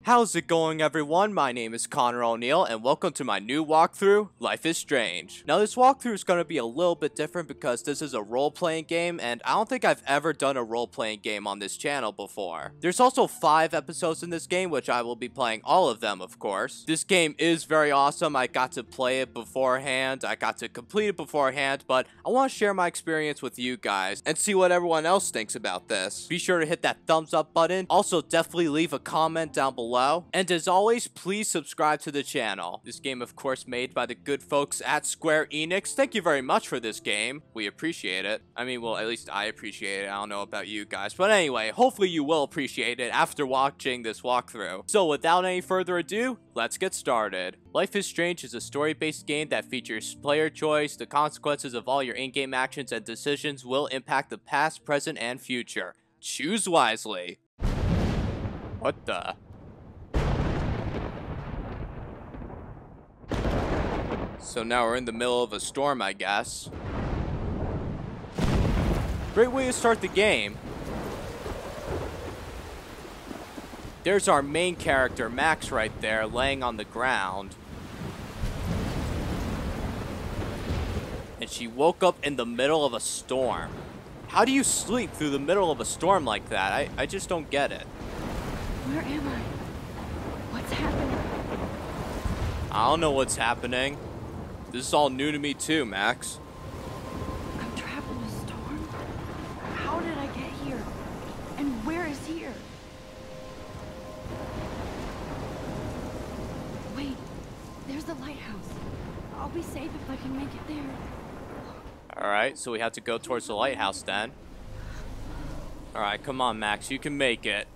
How's it going, everyone? My name is Connor O'Neill and welcome to my new walkthrough, Life is Strange. Now this walkthrough is going to be a little bit different because this is a role-playing game and I don't think I've ever done a role-playing game on this channel before. There's also 5 episodes in this game, which I will be playing all of them, of course. This game is very awesome. I got to play it beforehand, I got to complete it beforehand, but I want to share my experience with you guys and see what everyone else thinks about this. Be sure to hit that thumbs up button. Also, definitely leave a comment down below. And as always, please subscribe to the channel. This game, of course, made by the good folks at Square Enix. Thank you very much for this game. We appreciate it. I mean, well, at least I appreciate it. I don't know about you guys. But anyway, hopefully you will appreciate it after watching this walkthrough. So without any further ado, let's get started. Life is Strange is a story-based game that features player choice. The consequences of all your in-game actions and decisions will impact the past, present, and future. Choose wisely. What the? So now we're in the middle of a storm, I guess. Great way to start the game. There's our main character, Max, right there, laying on the ground. And she woke up in the middle of a storm. How do you sleep through the middle of a storm like that? I just don't get it. Where am I? What's happening? I don't know what's happening. This is all new to me too, Max. I'm trapped in a storm? How did I get here? And where is here? Wait, there's the lighthouse. I'll be safe if I can make it there. Alright, so we have to go towards the lighthouse then. Alright, come on, Max, you can make it.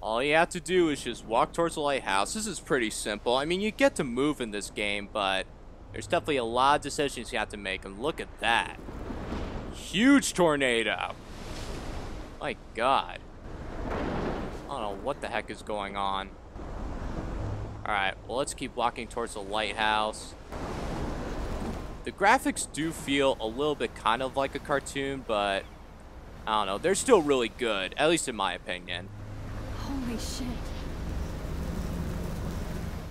All you have to do is just walk towards the lighthouse. This is pretty simple. I mean, you get to move in this game, but there's definitely a lot of decisions you have to make. And look at that. Huge tornado. My God. I don't know what the heck is going on. Alright, well, let's keep walking towards the lighthouse. The graphics do feel a little bit kind of like a cartoon, but I don't know. They're still really good, at least in my opinion. Holy shit.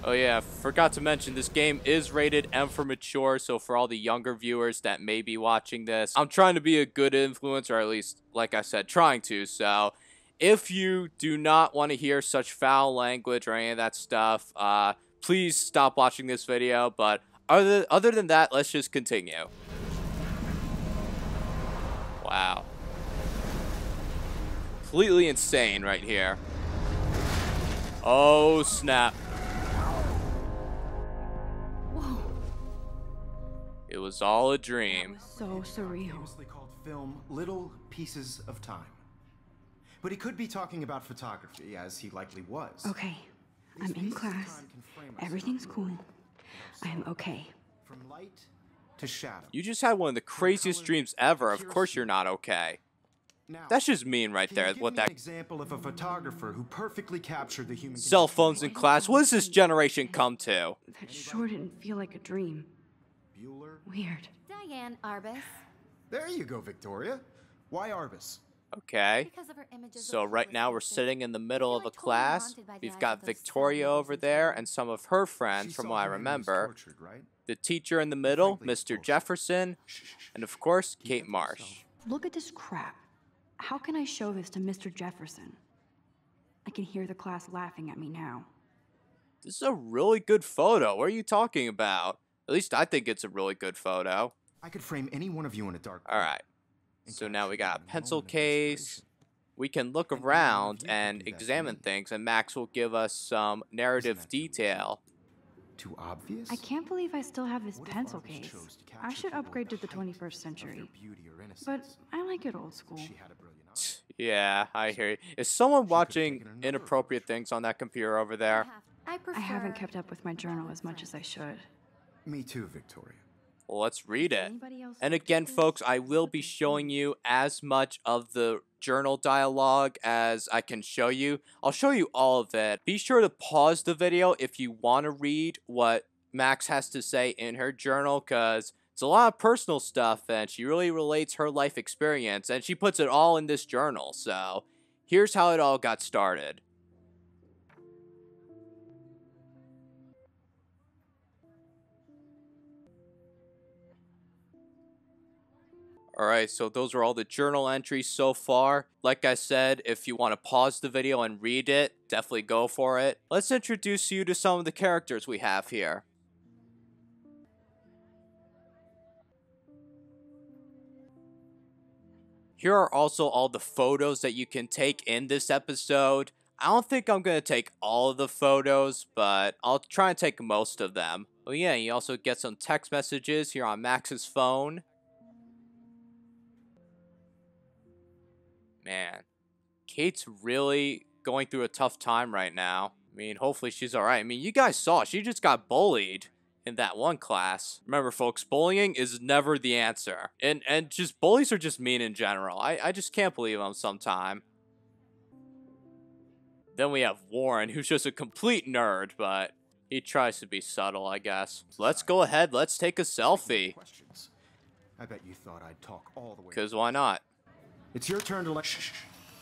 Oh yeah, forgot to mention, this game is rated M for mature, so for all the younger viewers that may be watching this, I'm trying to be a good influence, or at least, like I said, trying to, so if you do not want to hear such foul language or any of that stuff, please stop watching this video, but other than that, let's just continue. Wow. Completely insane right here. Oh, snap. Whoa. It was all a dream. That was so surreal. Famously called film Little Pieces of Time. But he could be talking about photography, as he likely was. Okay, I'm in class. Everything's cool. I am okay. From light to shadow. You just had one of the craziest dreams ever. Of course you're not okay. Now, That's just mean right there. give What me that an example of a photographer who perfectly captured the human cell condition? phones in class. What does this generation come to? That sure didn't feel like a dream. Bueller? Weird. Diane Arbus. There you go, Victoria. Why Arbus? Okay. Because of her images So of right now we're sisters. sitting in the middle of a like totally class. haunted by the We've eyes got of those Victoria sad over ladies there inside. and some of her friends, She from saw what I the man who was remember. tortured, right? The teacher in the middle, Frankly, Mr. bullshit. Jefferson, and of course, Kate Marsh. Look at this crap. How can I show this to Mr. Jefferson? I can hear the class laughing at me now. This is a really good photo. What are you talking about? At least I think it's a really good photo. I could frame any one of you in a dark. Alright. So now we got a pencil case. We can look around and examine things, and Max will give us some narrative detail. Too obvious? I can't believe I still have this What if pencil Arbus case. chose to I capture should people upgrade at to the the height 21st of century. their beauty or But innocence? I like it old school. She had a brilliant eye. Yeah, I hear you. Is someone watching taken another inappropriate things on that computer over there? I prefer. I haven't kept up with my journal as much as I should. Me too, Victoria. Well, let's read it. Anybody else And look again, at this? folks, I will be showing you as much of the journal dialogue as I can show you. I'll show you all of it. Be sure to pause the video if you want to read what Max has to say in her journal, because it's a lot of personal stuff and she really relates her life experience and she puts it all in this journal. So here's how it all got started. Alright, so those are all the journal entries so far. Like I said, if you want to pause the video and read it, definitely go for it. Let's introduce you to some of the characters we have here. Here are also all the photos that you can take in this episode. I don't think I'm going to take all of the photos, but I'll try and take most of them. Oh yeah, you also get some text messages here on Max's phone. Man, Kate's really going through a tough time right now. I mean, hopefully she's alright. I mean, you guys saw, she just got bullied in that one class. Remember, folks, bullying is never the answer. And just bullies are just mean in general. I just can't believe them sometime. Then we have Warren, who's just a complete nerd, but he tries to be subtle, I guess. Let's go ahead, let's take a selfie. I bet you thought I'd talk all the way. Because why not? It's your turn to shh.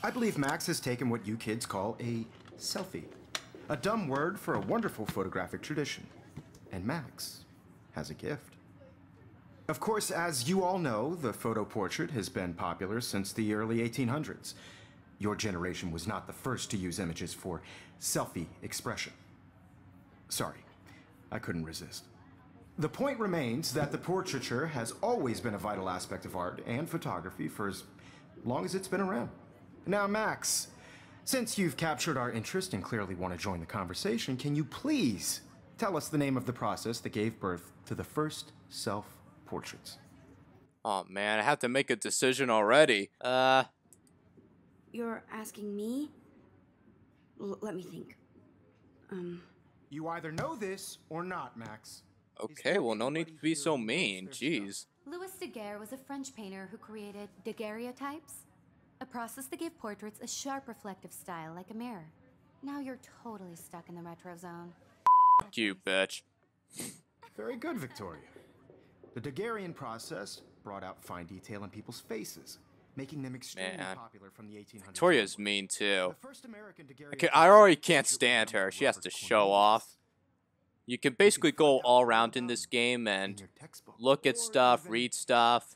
I believe Max has taken what you kids call a selfie. A dumb word for a wonderful photographic tradition. And Max has a gift. Of course, as you all know, the photo portrait has been popular since the early 1800s. Your generation was not the first to use images for selfie expression. Sorry, I couldn't resist. The point remains that the portraiture has always been a vital aspect of art and photography for as long as it's been around. Now, Max, since you've captured our interest and clearly want to join the conversation, can you please tell us the name of the process that gave birth to the first self-portraits? Oh man, I have to make a decision already. You're asking me? Let me think. You either know this or not, Max. Okay, well, no need to be so mean. Jeez. Louis Daguerre was a French painter who created daguerreotypes, a process that gave portraits a sharp reflective style like a mirror. Now you're totally stuck in the retro zone. Fuck you, bitch. Very good, Victoria. The Daguerrean process brought out fine detail in people's faces, making them extremely popular from the 1800s. Victoria's mean too. The first American daguerreotype I already can't stand her. She has to show off. You can basically go all around in this game and look at stuff, read stuff.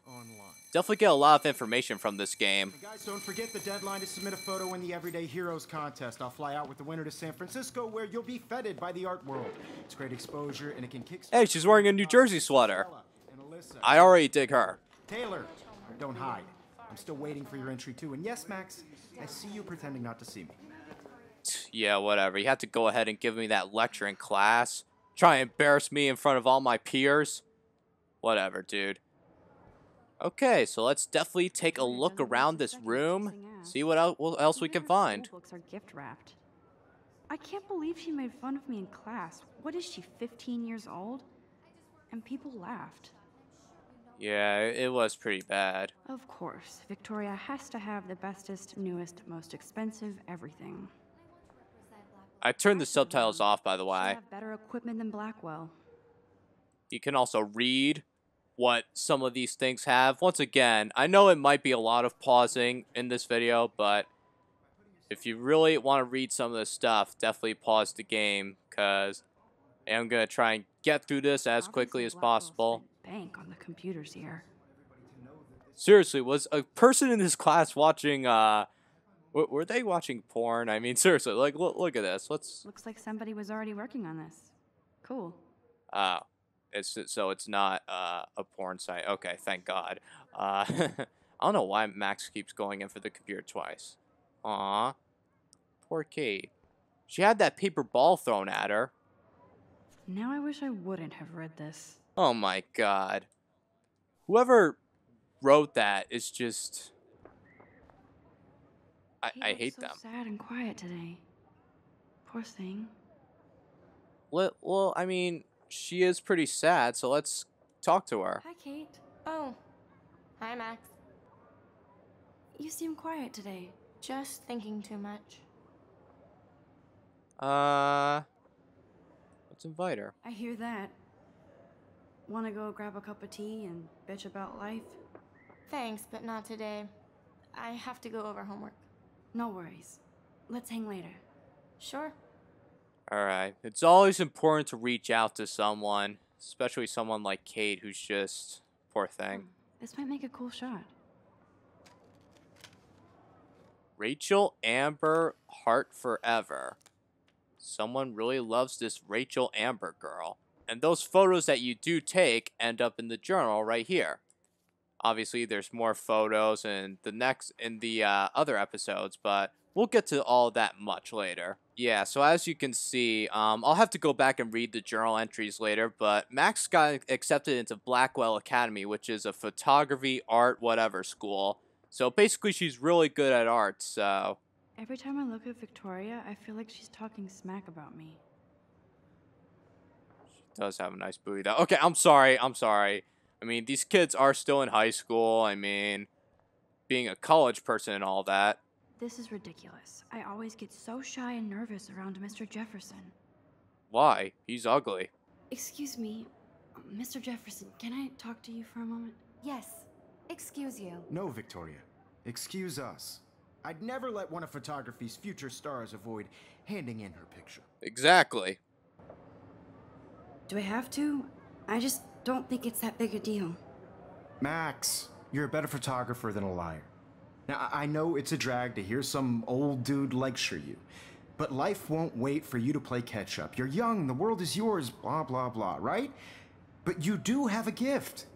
Definitely get a lot of information from this game. Guys, don't forget the deadline to submit a photo in the Everyday Heroes contest. I'll fly out with the winner to San Francisco, where you'll be feted by the art world. It's great exposure, and it can kick. Hey, she's wearing a New Jersey sweater. I already dig her. Taylor, don't hide. I'm still waiting for your entry too. And yes, Max, I see you pretending not to see me. Yeah, whatever. You had to go ahead and give me that lecture in class. Try and embarrass me in front of all my peers. Whatever, dude. Okay, so let's definitely take a look around this room. See what else we can find. Books are gift wrapped. I can't believe she made fun of me in class. What is she, 15 years old? And people laughed. Yeah, it was pretty bad. Of course, Victoria has to have the bestest, newest, most expensive everything. I turned the subtitles off, by the She way. have better equipment than Blackwell. You can also read what some of these things have. Once again, I know it might be a lot of pausing in this video, but if you really want to read some of this stuff, definitely pause the game, because I'm going to try and get through this as quickly as possible. Bank on the computers here. Seriously, was a person in this class watching, were they watching porn? I mean, seriously, like, look at this. Looks like somebody was already working on this. Cool. Oh. So it's not a porn site. Okay, thank God. I don't know why Max keeps going in for the computer twice. Aw. Poor Kate. She had that paper ball thrown at her. Now I wish I wouldn't have read this. Oh my God. Whoever wrote that is just... I hate them. So sad and quiet today. Poor thing. Well, I mean, she is pretty sad, so let's talk to her. Hi, Kate. Oh. Hi, Max. You seem quiet today. Just thinking too much. Let's invite her. I hear that. Wanna go grab a cup of tea and bitch about life? Thanks, but not today. I have to go over homework. No worries. Let's hang later. Sure. Alright, it's always important to reach out to someone, especially someone like Kate who's just, poor thing. This might make a cool shot. Rachel Amber Heart Forever. Someone really loves this Rachel Amber girl. And those photos that you do take end up in the journal right here. Obviously, there's more photos in the other episodes, but we'll get to all that much later. Yeah, so as you can see, I'll have to go back and read the journal entries later, but Max got accepted into Blackwell Academy, which is a photography, art, whatever school. So basically, she's really good at art, so... Every time I look at Victoria, I feel like she's talking smack about me. She does have a nice booty, though. Okay, I'm sorry. I mean, these kids are still in high school. I mean, being a college person and all that. This is ridiculous. I always get so shy and nervous around Mr. Jefferson. Why? He's ugly. Excuse me, Mr. Jefferson, can I talk to you for a moment? Yes. Excuse you. No, Victoria. Excuse us. I'd never let one of photography's future stars avoid handing in her picture. Exactly. Do I have to? I just don't think it's that big a deal. Max, you're a better photographer than a liar. Now, I know it's a drag to hear some old dude lecture you, but life won't wait for you to play catch up. You're young, the world is yours, blah, blah, blah, right? But you do have a gift.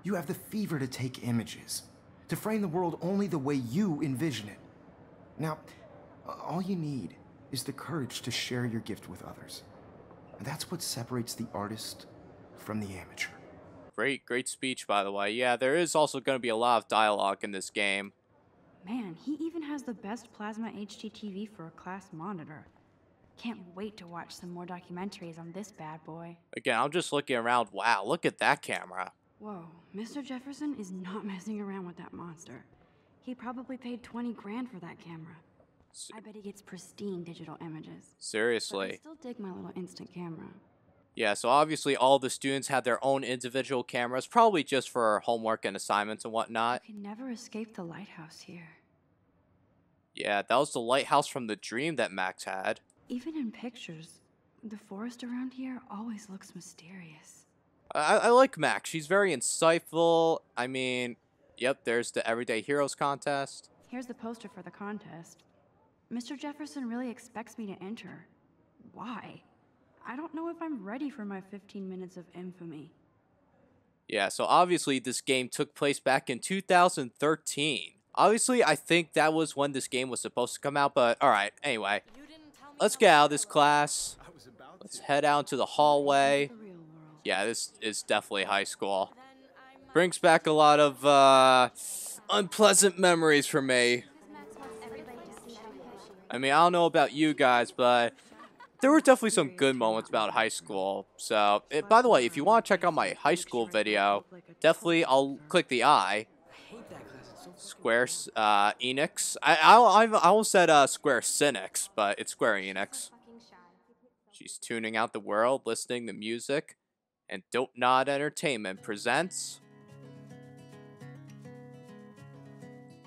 You have the fever to take images, to frame the world only the way you envision it. Now, all you need is the courage to share your gift with others. And that's what separates the artist from the amateur. Great speech, by the way. Yeah, there is also going to be a lot of dialogue in this game. Man, he even has the best plasma HDTV for a class monitor. Can't wait to watch some more documentaries on this bad boy. Again, I'm just looking around. Wow, look at that camera. Whoa, Mr. Jefferson is not messing around with that monster. He probably paid 20 grand for that camera. I bet he gets pristine digital images. Seriously. But I still dig my little instant camera. Yeah, so obviously all the students have their own individual cameras, probably just for homework and assignments and whatnot. You can never escape the lighthouse here. Yeah, that was the lighthouse from the dream that Max had. Even in pictures, the forest around here always looks mysterious. I like Max. She's very insightful. I mean, yep, there's the Everyday Heroes contest. Here's the poster for the contest. Mr. Jefferson really expects me to enter. Why? I don't know if I'm ready for my 15 minutes of infamy. Yeah, so obviously this game took place back in 2013. Obviously, I think that was when this game was supposed to come out, but alright, anyway. Let's get out of this class. Let's head out to the hallway. Yeah, this is definitely high school. Brings back a lot of unpleasant memories for me. I mean, I don't know about you guys, but there were definitely some good moments about high school. So, by the way, if you want to check out my high school video, definitely I'll click the I. Square Enix. I almost said Square Cynics, but it's Square Enix. She's tuning out the world, listening to music, and Don't Nod Entertainment presents.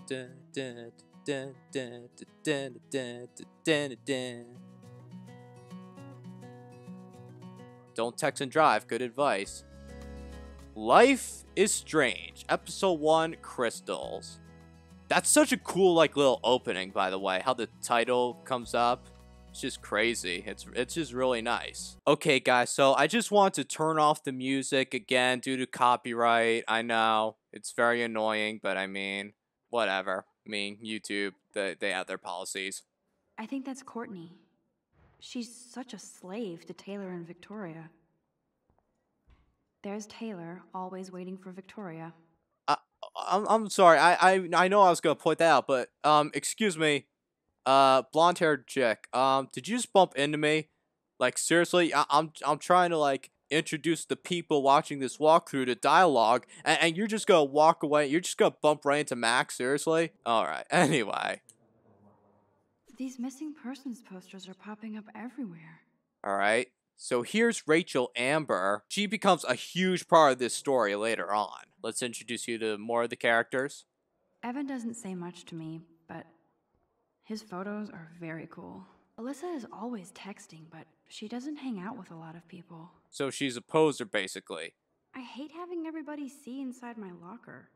Dun, dun, dun, dun, dun, dun, dun, dun, dun. Don't text and drive, good advice. Life is Strange, Episode 1, Crystals. That's such a cool, little opening, by the way, how the title comes up. It's just crazy. It's just really nice. Okay, guys, so I just want to turn off the music again due to copyright. I know, it's very annoying, but I mean, whatever. I mean, YouTube, they have their policies. I think that's Courtney. She's such a slave to Taylor and Victoria. There's Taylor, always waiting for Victoria. I'm sorry. I know I was gonna point that out, but excuse me, blonde-haired chick. Did you just bump into me? Like, seriously? I'm trying to introduce the people watching this walkthrough to dialogue, and you're just gonna walk away. You're just gonna bump right into Max. Seriously? All right. Anyway. These missing persons posters are popping up everywhere. All right. So here's Rachel Amber. She becomes a huge part of this story later on. Let's introduce you to more of the characters. Evan doesn't say much to me, but His photos are very cool. Alyssa is always texting, but she doesn't hang out with a lot of people. So she's a poser, basically. I hate having everybody see inside my locker.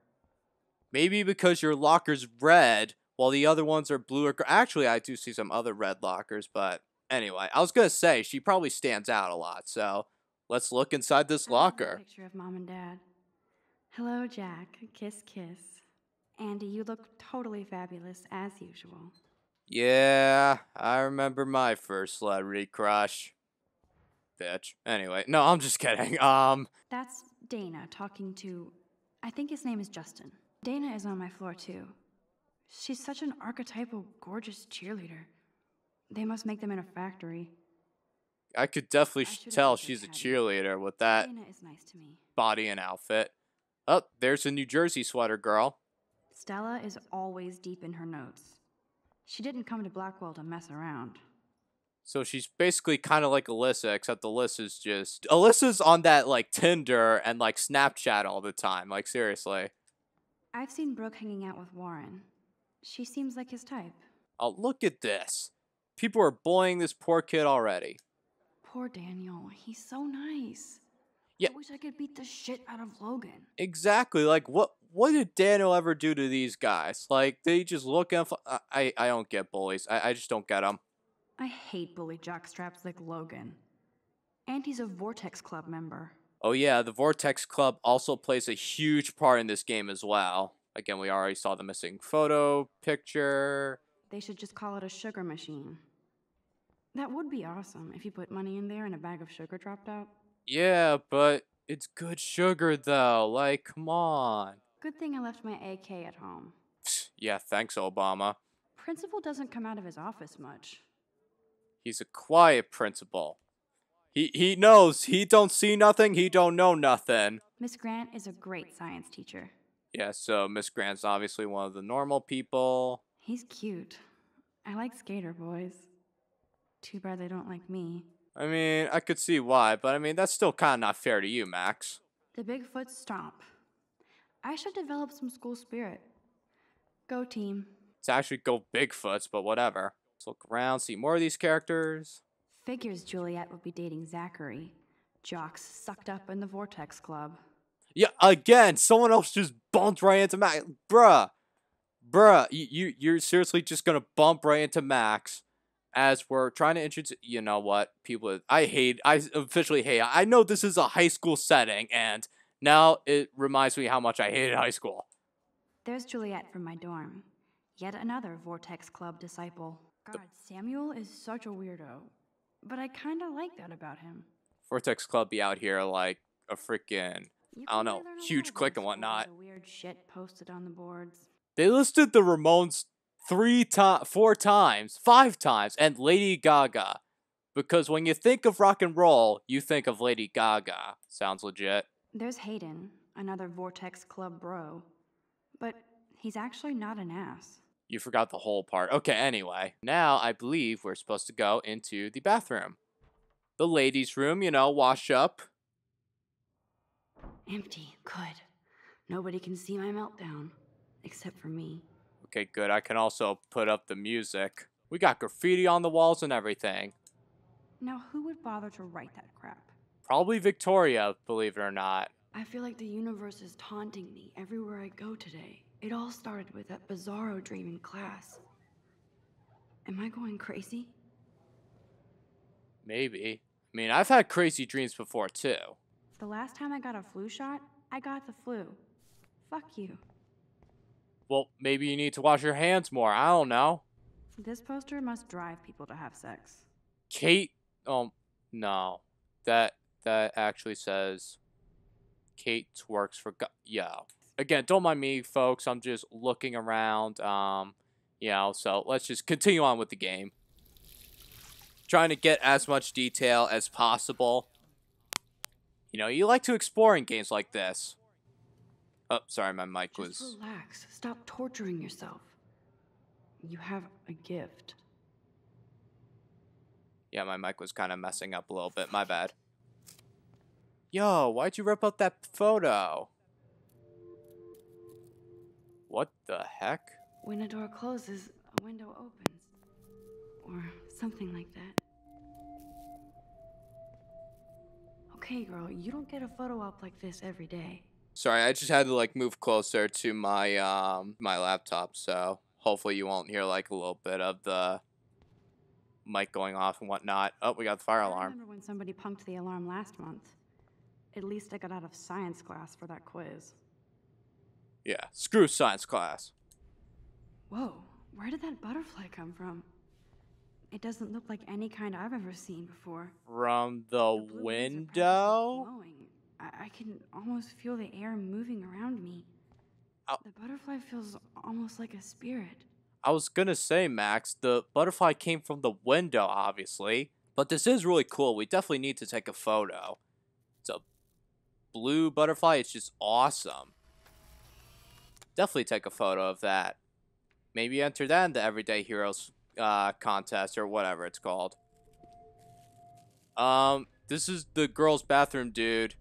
Maybe because your locker's red, while the other ones are blue or... Actually, I do see some other red lockers, but... Anyway, I was gonna say, she probably stands out a lot, so... Let's look inside this I love that locker. picture of Mom and Dad. Hello, Jack. Kiss, kiss. Andy, you look totally fabulous, as usual. Yeah, I remember my first celebrity crush. Bitch. Anyway, no, I'm just kidding. That's Dana talking to... I think his name is Justin. Dana is on my floor, too. She's such an archetypal, gorgeous cheerleader. They must make them in a factory. I could definitely should've tell let her she's a chat. cheerleader with that Dana is nice to me. body and outfit. Oh, there's a New Jersey sweater girl. Stella is always deep in her notes. She didn't come to Blackwell to mess around. So she's basically kind of like Alyssa, except Alyssa's just... Alyssa's on that, like, Tinder and, like, Snapchat all the time. Like, seriously. I've seen Brooke hanging out with Warren. She seems like his type. Oh, look at this. People are bullying this poor kid already. Poor Daniel. He's so nice. Yeah. I wish I could beat the shit out of Logan. Exactly. Like, what did Daniel ever do to these guys? Like, they just look at... I don't get bullies. I just don't get them. I hate bully jockstraps like Logan. And he's a Vortex Club member. Oh yeah, the Vortex Club also plays a huge part in this game as well. Again, we already saw the missing photo picture. They should just call it a sugar machine. That would be awesome if you put money in there and a bag of sugar dropped out. Yeah, but it's good sugar though. Like, come on. Good thing I left my AK at home. Yeah, thanks, Obama. Principal doesn't come out of his office much. He's a quiet principal. He knows. He don't see nothing. He don't know nothing. Miss Grant is a great science teacher. Yeah, so Miss Grant's obviously one of the normal people. He's cute. I like skater boys. Too bad they don't like me. I mean, I could see why, but I mean, that's still kind of not fair to you, Max. The Bigfoot stomp. I should develop some school spirit. Go team. It's actually go Bigfoots, but whatever. Let's look around, see more of these characters. Figures Juliet would be dating Zachary. Jocks sucked up in the Vortex Club. Yeah, again, someone else just bumped right into Max. Bruh, you're seriously just gonna bump right into Max as we're trying to introduce... You know what, people, I officially hate... I know this is a high school setting, and now it reminds me how much I hated high school. There's Juliet from my dorm. Yet another Vortex Club disciple. God, Samuel is such a weirdo. But I kinda like that about him. Vortex Club be out here like a freaking, I don't know, huge clique and whatnot. Weird shit posted on the boards. They listed the Ramones 4 times, 5 times, and Lady Gaga. Because when you think of rock and roll, you think of Lady Gaga. Sounds legit. There's Hayden, another Vortex Club bro. But he's actually not an ass. You forgot the whole part. Okay, anyway. Now, I believe we're supposed to go into the bathroom. The ladies' room, you know, wash up. Empty. Good. Nobody can see my meltdown. Except for me. Okay, good. I can also put up the music. We got graffiti on the walls and everything. Now, who would bother to write that crap? Probably Victoria, believe it or not. I feel like the universe is taunting me everywhere I go today. It all started with that bizarro dream in class. Am I going crazy? Maybe. I mean, I've had crazy dreams before, too. The last time I got a flu shot, I got the flu. Fuck you. Well, maybe you need to wash your hands more. I don't know. This poster must drive people to have sex. Kate... no. That actually says... Kate works for... Yeah. Again, don't mind me, folks. I'm just looking around. You know, so let's just continue on with the game. Trying to get as much detail as possible. You know, you like to explore in games like this. Oh, sorry, my mic was... Just relax. Stop torturing yourself. You have a gift. Yeah, my mic was kind of messing up a little bit. My bad. Yo, why'd you rip out that photo? What the heck? When a door closes, a window opens. or something like that. Okay, girl, you don't get a photo op like this every day. Sorry, I just had to like move closer to my my laptop, so hopefully you won't hear like a little bit of the mic going off and whatnot. Oh, we got the fire I alarm. remember when somebody punked the alarm last month. At least I got out of science class for that quiz. Yeah, screw science class. Whoa, where did that butterfly come from? It doesn't look like any kind I've ever seen before. From the The blue rays are window? practically glowing. I can almost feel the air moving around me. Oh. The butterfly feels almost like a spirit. I was gonna say, Max, the butterfly came from the window, obviously. But this is really cool. We definitely need to take a photo. It's a blue butterfly. It's just awesome. Definitely take a photo of that. Maybe enter that in the Everyday Heroes contest or whatever it's called. This is the girls' bathroom, dude.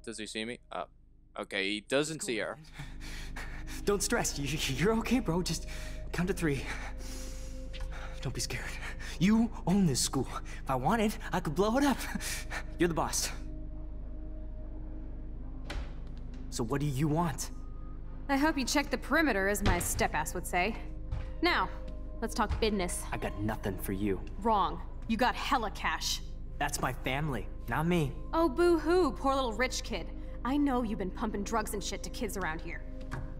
Does he see me? Oh, okay, he doesn't see her. Don't stress. You're okay, bro. Just count to 3. Don't be scared. You own this school. If I wanted, I could blow it up. You're the boss. So what do you want? I hope you checked the perimeter, as my step-ass would say. Now, let's talk business. I got nothing for you. Wrong. You got hella cash. That's my family, not me. Oh, boo-hoo, poor little rich kid. I know you've been pumping drugs and shit to kids around here.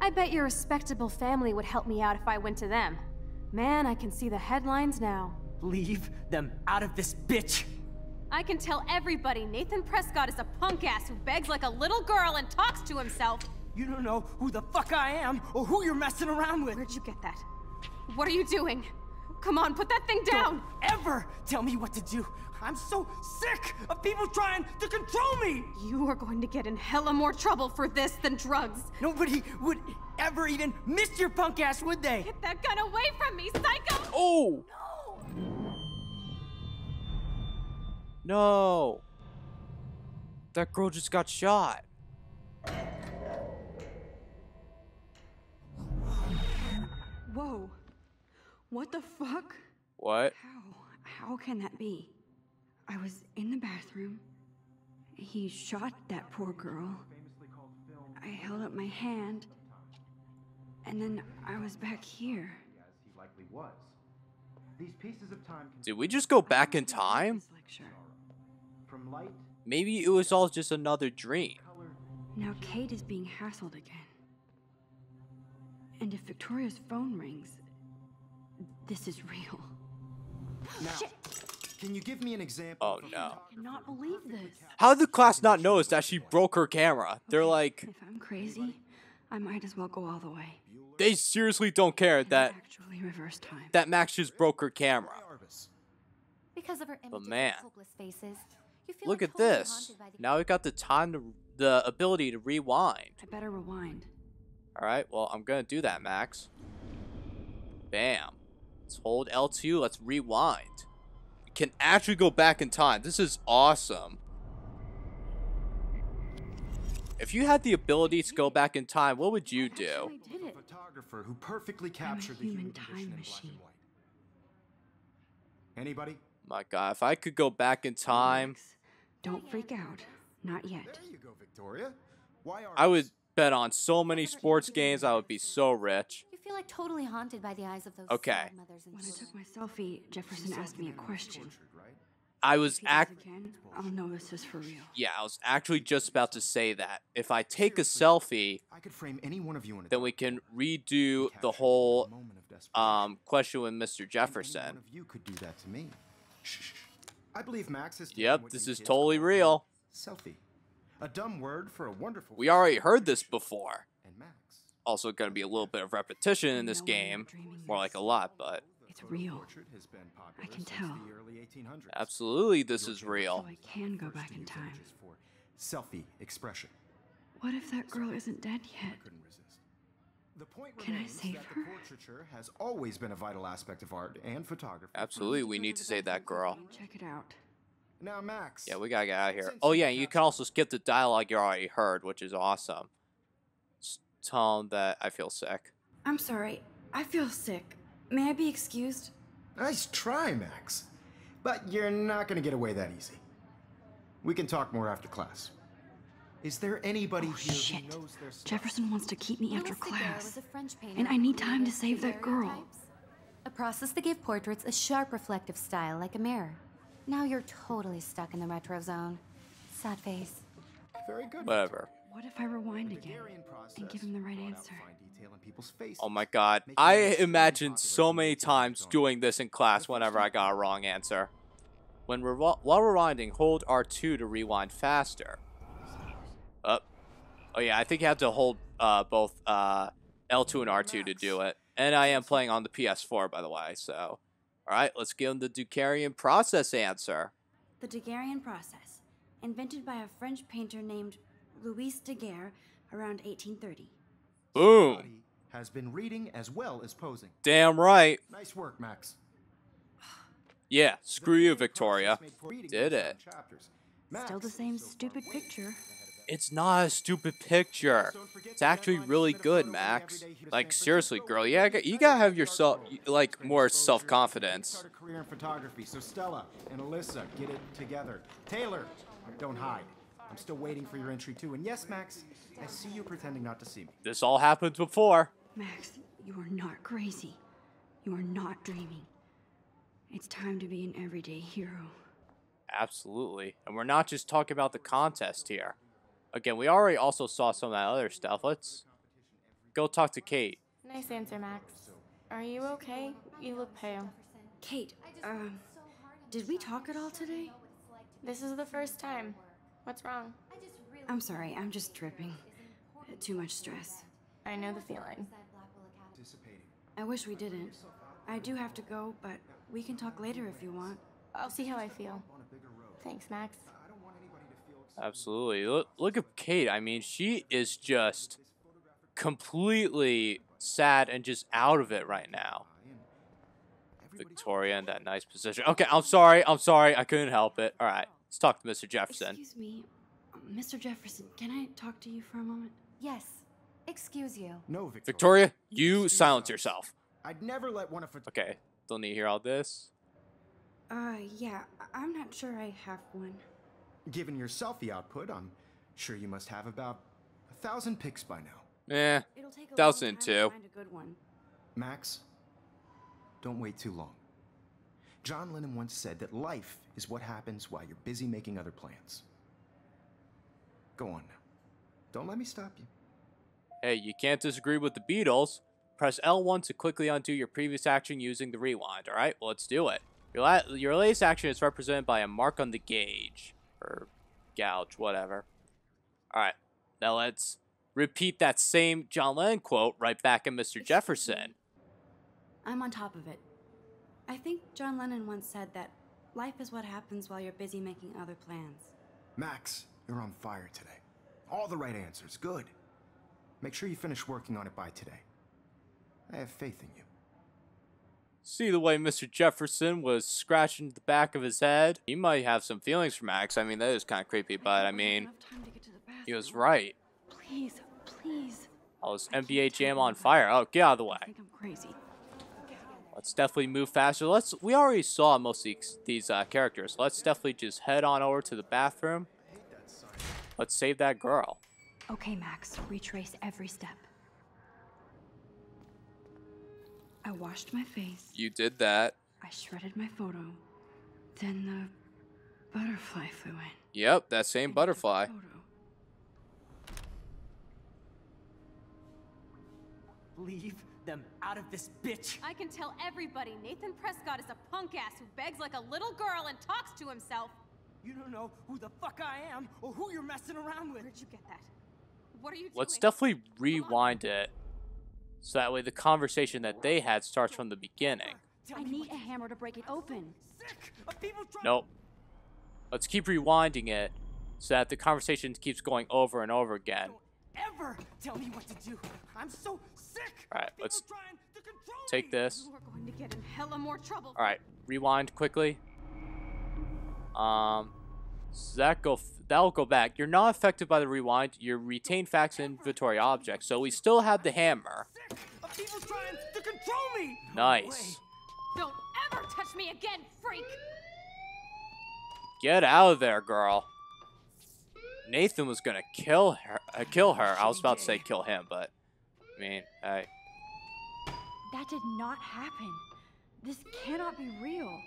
I bet your respectable family would help me out if I went to them. Man, I can see the headlines now. Leave them out of this bitch. I can tell everybody Nathan Prescott is a punk ass who begs like a little girl and talks to himself. You don't know who the fuck I am or who you're messing around with. Where'd you get that? What are you doing? Come on, put that thing down! Don't ever tell me what to do. I'm so sick of people trying to control me. You are going to get in hella more trouble for this than drugs. Nobody would ever even miss your punk ass, would they? Get that gun away from me, psycho! Oh! No! That girl just got shot. Whoa. What the fuck? What? How can that be? I was in the bathroom. He shot that poor girl. I held up my hand. And then I was back here. As he likely was. These pieces of time Did we just go back in time? This lecture. from light, Maybe it was all just another dream. color. Now Kate is being hassled again. And if Victoria's phone rings, this is real. Now, can you give me an example? Oh, of a no. I cannot believe this. How did the class not notice that she broke her camera? They're like, If I'm crazy, I might as well go all the way. they seriously don't care And that actually reverse time. Max just broke her camera. Because of her images man. of hopeless faces, you feel Look like at totally this. haunted by the Now we got the time to, the ability to rewind. I better rewind. Alright, well, I'm gonna do that, Max. Bam. Let's hold L2, let's rewind. We can actually go back in time. This is awesome. If you had the ability to go back in time, what would you do? Actually did A it. photographer who perfectly captured the human human time condition in black machine. and white. Anybody? My god, if I could go back in time, Relax. Don't freak out. Not yet. There you go, Victoria. Why are I would bet on so many sports games, I would be so rich. You feel like totally haunted by the eyes of those Okay. sad mothers and When I children. took my selfie, Jefferson asked me a question. I was If he does again, I'll know this is for real. Yeah, I was actually just about to say that. If I take a selfie, I could frame any one of you in a then we can redo capture the you in a whole moment of desperation. question with Mr. And any one Jefferson. of you could do that to me. Shh. I believe Max has taken Yep, what this you is kids totally call a real. Selfie. A dumb word for a wonderful. We already heard this before. And Max. Also going to be a little bit of repetition in this No way I'm game. dreaming More this. like a lot, but It's real. Portrait has been popular I can since tell. the early 1800s. absolutely this is So real. I can go First back to in use time. images for selfie expression. What if that girl isn't dead yet? I couldn't resist. The point Can I remains save that her? the portraiture has always been a vital aspect of art and photography. Absolutely, we need to save that girl. Check it out. Now, Max. Yeah, we gotta get out of here. Since Oh you yeah, you can captured- also skip the dialogue you already heard, which is awesome. Just tell him that I feel sick. I'm sorry. I feel sick. May I be excused? Nice try, Max. But you're not gonna get away that easy. We can talk more after class. Is there anybody here Shit. who knows their stuff? Jefferson wants to keep me after Louis Daguerre class. was a French painter And I who need time to created save that girl. daguerreotypes, a process that gave portraits a sharp reflective style like a mirror. Now you're totally stuck in the retro zone. Sad face. Very good. Whatever. What if I rewind again Daguerrean process and give him the right brought out answer? fine detail in people's faces, Oh my god. making I it extremely imagined popular so for many youth to times focus on. doing this in class whenever I got a wrong answer. While rewinding, hold R2 to rewind faster. Oh yeah, I think you have to hold both L2 and R2 to do it. And I am playing on the PS4, by the way, so... Alright, let's give him the Daguerrean process answer. The Daguerrean process, invented by a French painter named Louis Daguerre around 1830. Boom! Somebody has been reading as well as posing. Damn right. Nice work, Max. Yeah, screw you, Daguerrean Victoria. process made reading Did easier it. in chapters. Still Max the same is so far stupid way picture. ahead of It's not a stupid picture. Don't forget It's the actually deadline to really submit a good, photo Max. every day here to Like, San seriously, Francisco. girl, you gotta have yourself, like, more self-confidence. Start a career in photography. So Stella and Alyssa, get it together. Taylor, don't hide. I'm still waiting for your entry too. And yes, Max, I see you pretending not to see me. This all happened before. Max, you are not crazy. You are not dreaming. It's time to be an everyday hero. Absolutely. And we're not just talking about the contest here. Again, we already also saw some of that other stuff. Let's go talk to Kate. Nice answer, Max. Are you okay? You look pale. Kate, did we talk at all today? This is the first time. What's wrong? I'm sorry, I'm just tripping. Too much stress. I know the feeling. I wish we didn't. I do have to go, but we can talk later if you want. I'll see how I feel. Thanks, Max. Absolutely. Look at Kate. I mean, she is just completely sad and just out of it right now. Victoria in that nice position. Okay, I'm sorry. I couldn't help it. All right, let's talk to Mr. Jefferson. Excuse me, Mr. Jefferson, can I talk to you for a moment? Yes. Excuse you. No, Victoria. Victoria, you silence yourself. I'd never let one of Okay, don't need to hear all this. Yeah, I'm not sure I have one. Given your selfie output, I'm sure you must have about 1,000 pics by now. Eh, It'll take a long 1002. time to find a good one. Max, don't wait too long. John Lennon once said that life is what happens while you're busy making other plans. Go on now. Don't let me stop you. Hey, you can't disagree with the Beatles. Press L1 to quickly undo your previous action using the rewind. Alright, well, let's do it. Your latest action is represented by a mark on the gauge. Or gouge, whatever. Alright, now let's repeat that same John Lennon quote right back at Mr. Jefferson. I'm on top of it. I think John Lennon once said that life is what happens while you're busy making other plans. Max, you're on fire today. All the right answers. Good. Make sure you finish working on it by today. I have faith in you. See the way Mr. Jefferson was scratching the back of his head? He might have some feelings for Max. I mean, that is kind of creepy, but I mean, he was right. Please, please. Oh, this NBA Jam on fire. Oh, get out of the I way. think I'm crazy. Let's definitely move faster. We already saw most of these characters. Let's definitely just head on over to the bathroom. Let's save that girl. Okay, Max, retrace every step. I washed my face. You did that. I shredded my photo. Then the butterfly flew in. Yep, that same butterfly. Photo. Leave them out of this bitch. I can tell everybody Nathan Prescott is a punk ass who begs like a little girl and talks to himself. You don't know who the fuck I am or who you're messing around with. Where'd you get that? What are you doing? Let's definitely rewind it. So that way the conversation that they had starts from the beginning. I need a hammer to break it open. Sick of people trying. Nope. Let's keep rewinding it so that the conversation keeps going over and over again. Don't ever tell me what to do. I'm so sick. Alright, of people let's trying to control take me. this. You are going to get in hella more trouble. Alright, rewind quickly. So that'll go back. You're not affected by the rewind. You retain facts and inventory objects. So we still have the hammer. People trying to control me! Nice. Don't ever touch me again, freak! Get out of there, girl. Nathan was gonna kill her. I was about to say kill him, but I mean, hey. That did not happen. This cannot be real.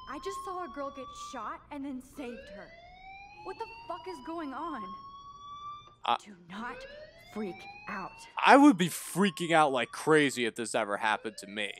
I just saw a girl get shot and then saved her. What the fuck is going on? Do not freak out. I would be freaking out like crazy if this ever happened to me.